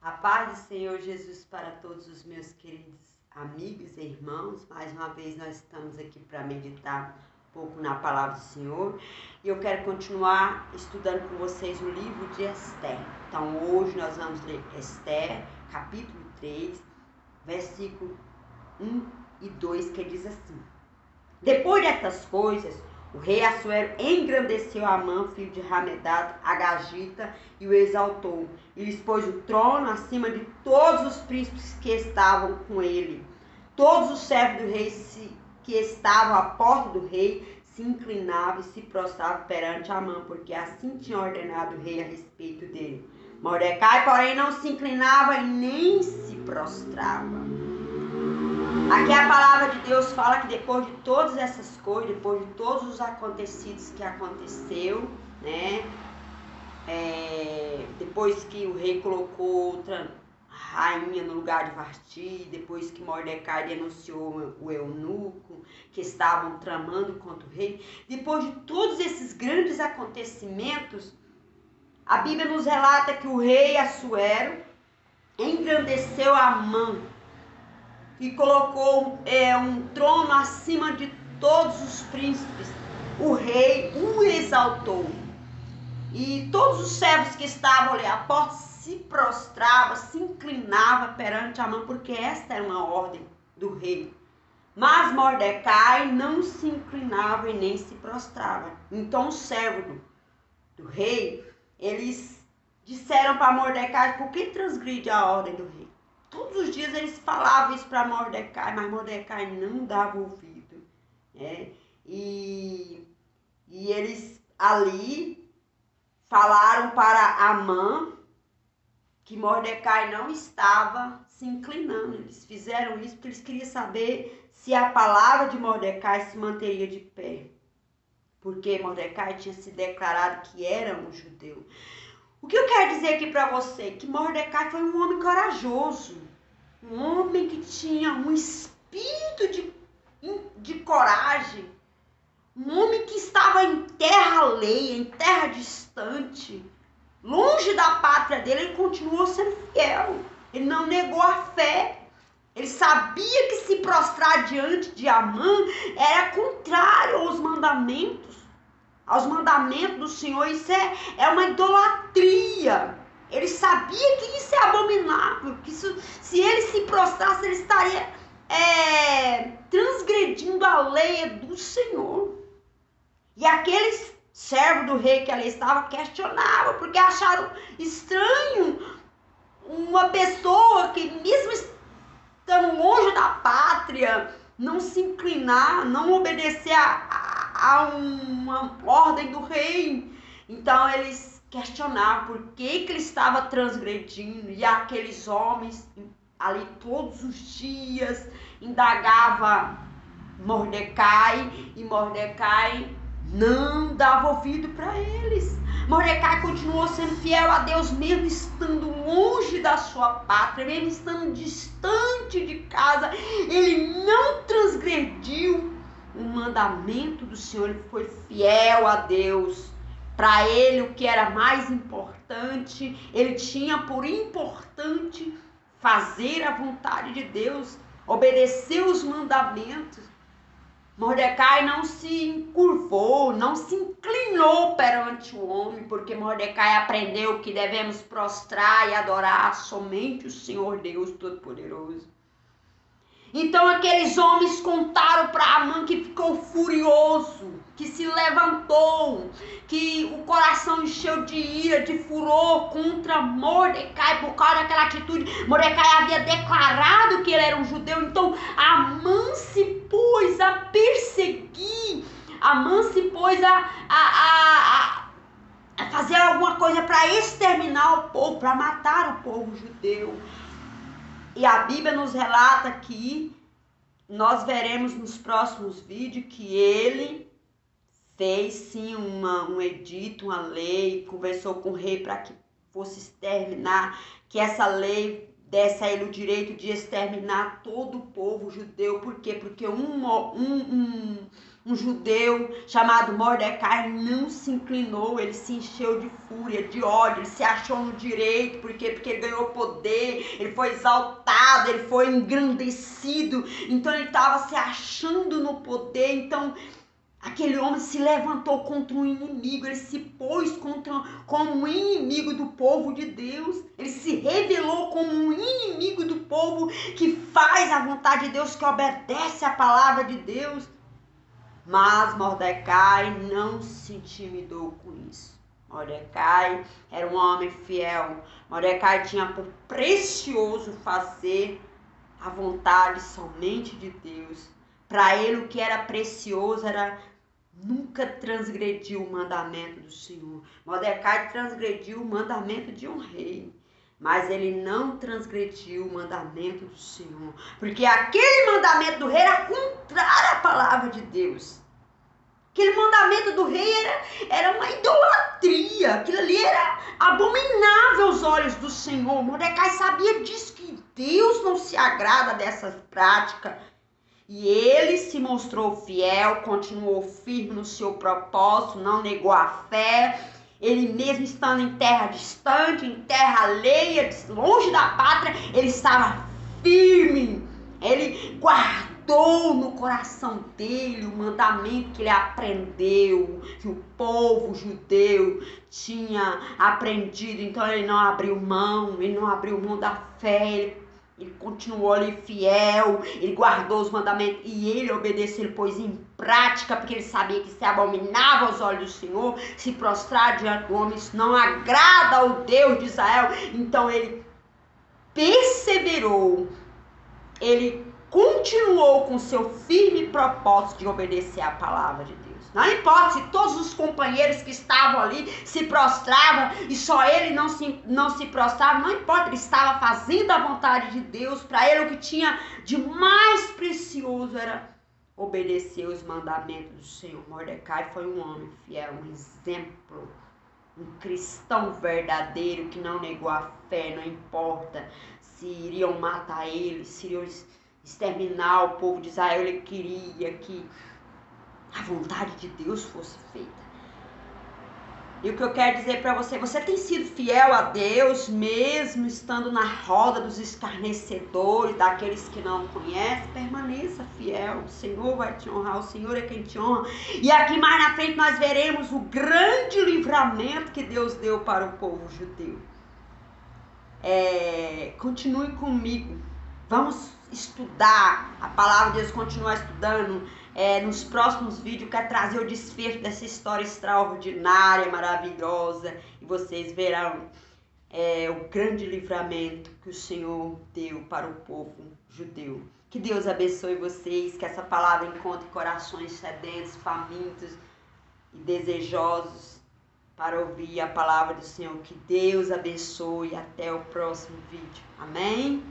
A paz do Senhor Jesus para todos os meus queridos amigos e irmãos. Mais uma vez nós estamos aqui para meditar um pouco na palavra do Senhor. E eu quero continuar estudando com vocês o livro de Esther. Então hoje nós vamos ler Esther, capítulo 3, versículo 1 e 2, que diz assim: Depois dessas coisas, o rei Assuero engrandeceu Amã, filho de Hamedata, Agagita, e o exaltou, e lhes pôs o trono acima de todos os príncipes que estavam com ele. Todos os servos do rei que estavam à porta do rei se inclinavam e se prostravam perante Amã, porque assim tinha ordenado o rei a respeito dele. Mordecai, porém, não se inclinava e nem se prostrava. Aqui a palavra de Deus fala que depois de todas essas coisas, depois de todos os acontecidos que aconteceu, né? Depois que o rei colocou outra rainha no lugar de Vasti, depois que Mordecai denunciou o eunuco, que estavam tramando contra o rei, depois de todos esses grandes acontecimentos, a Bíblia nos relata que o rei Assuero engrandeceu Amã e colocou um trono acima de todos os príncipes. O rei o exaltou. E todos os servos que estavam ali à porta se prostravam, se inclinavam perante Amã, porque esta era uma ordem do rei. Mas Mordecai não se inclinava e nem se prostrava. Então os servos do rei, eles disseram para Mordecai: por que transgride a ordem do rei? Todos os dias eles falavam isso para Mordecai, mas Mordecai não dava ouvido. E eles ali falaram para Amã que Mordecai não estava se inclinando. Eles fizeram isso porque eles queriam saber se a palavra de Mordecai se manteria de pé. Porque Mordecai tinha se declarado que era um judeu. O que eu quero dizer aqui para você? Que Mordecai foi um homem corajoso. Um homem que tinha um espírito de coragem. Um homem que estava em terra alheia, em terra distante. Longe da pátria dele, ele continuou sendo fiel. Ele não negou a fé. Ele sabia que se prostrar diante de Amã era contrário aos mandamentos do Senhor. Isso é uma idolatria. Ele sabia que isso é abominável, que isso, se ele se prostrasse, ele estaria transgredindo a lei do Senhor. E aqueles servos do rei que ali estavam questionavam, porque acharam estranho uma pessoa que, mesmo estando longe da pátria, não se inclinar, não obedecer a uma ordem do rei. Então eles questionavam por que ele estava transgredindo, e aqueles homens ali todos os dias indagava Mordecai, e Mordecai não dava ouvido para eles. Mordecai continuou sendo fiel a Deus, mesmo estando longe da sua pátria, mesmo estando distante de casa. Ele não transgrediu o mandamento do Senhor, ele foi fiel a Deus. Para ele, o que era mais importante, ele tinha por importante fazer a vontade de Deus, obedecer os mandamentos. Mordecai não se encurvou, não se inclinou perante o homem, porque Mordecai aprendeu que devemos prostrar e adorar somente o Senhor Deus Todo-Poderoso. Então aqueles homens contaram para Amã, que ficou furioso, que se levantou, que o coração encheu de ira, de furor contra Mordecai por causa daquela atitude. Mordecai havia declarado que ele era um judeu, então Amã se pôs a perseguir, Amã se pôs a fazer alguma coisa para exterminar o povo, para matar o povo judeu. E a Bíblia nos relata que nós veremos nos próximos vídeos que ele fez sim um edito, uma lei, conversou com o rei para que fosse exterminar, que essa lei desse a ele o direito de exterminar todo o povo judeu. Por quê? Porque um um judeu chamado Mordecai não se inclinou, ele se encheu de fúria, de ódio, ele se achou no direito, porque ele ganhou poder, ele foi exaltado, ele foi engrandecido, então ele estava se achando no poder. Então aquele homem se levantou contra um inimigo, ele se pôs como um inimigo do povo de Deus, ele se revelou como um inimigo do povo que faz a vontade de Deus, que obedece a palavra de Deus. Mas Mordecai não se intimidou com isso. Mordecai era um homem fiel. Mordecai tinha por precioso fazer a vontade somente de Deus. Para ele o que era precioso era nunca transgredir o mandamento do Senhor. Mordecai transgrediu o mandamento de um rei, mas ele não transgrediu o mandamento do Senhor, porque aquele mandamento do rei era contrário à palavra de Deus. Aquele mandamento do rei era uma idolatria, aquilo ali era abominável aos olhos do Senhor. Mordecai sabia disso, que Deus não se agrada dessas práticas. E ele se mostrou fiel, continuou firme no seu propósito, não negou a fé. Ele mesmo estando em terra distante, em terra alheia, longe da pátria, ele estava firme. Ele guardou no coração dele o mandamento que ele aprendeu, que o povo judeu tinha aprendido. Então ele não abriu mão, da fé. Ele continuou ali fiel, ele guardou os mandamentos e ele obedeceu, ele pôs em prática, porque ele sabia que se abominava aos olhos do Senhor, se prostrar diante do homem, isso não agrada ao Deus de Israel. Então ele perseverou, ele continuou com seu firme propósito de obedecer a palavra de Deus. Não importa se todos os companheiros que estavam ali se prostravam e só ele não se prostrava, não importa, ele estava fazendo a vontade de Deus. Para ele o que tinha de mais precioso era obedecer os mandamentos do Senhor. Mordecai foi um homem fiel, um exemplo, um cristão verdadeiro que não negou a fé, não importa se iriam matar ele, se iriam exterminar o povo de Israel, ele queria que a vontade de Deus fosse feita. E o que eu quero dizer para você, você tem sido fiel a Deus, mesmo estando na roda dos escarnecedores, daqueles que não conhecem? Permaneça fiel, o Senhor vai te honrar, o Senhor é quem te honra. E aqui mais na frente nós veremos o grande livramento que Deus deu para o povo judeu. Continue comigo, vamos estudar a palavra de Deus, continuar estudando. Nos próximos vídeos eu quero trazer o desfecho dessa história extraordinária, maravilhosa, e vocês verão o grande livramento que o Senhor deu para o povo judeu. Que Deus abençoe vocês, que essa palavra encontre corações sedentos, famintos e desejosos para ouvir a palavra do Senhor. Que Deus abençoe, até o próximo vídeo. Amém?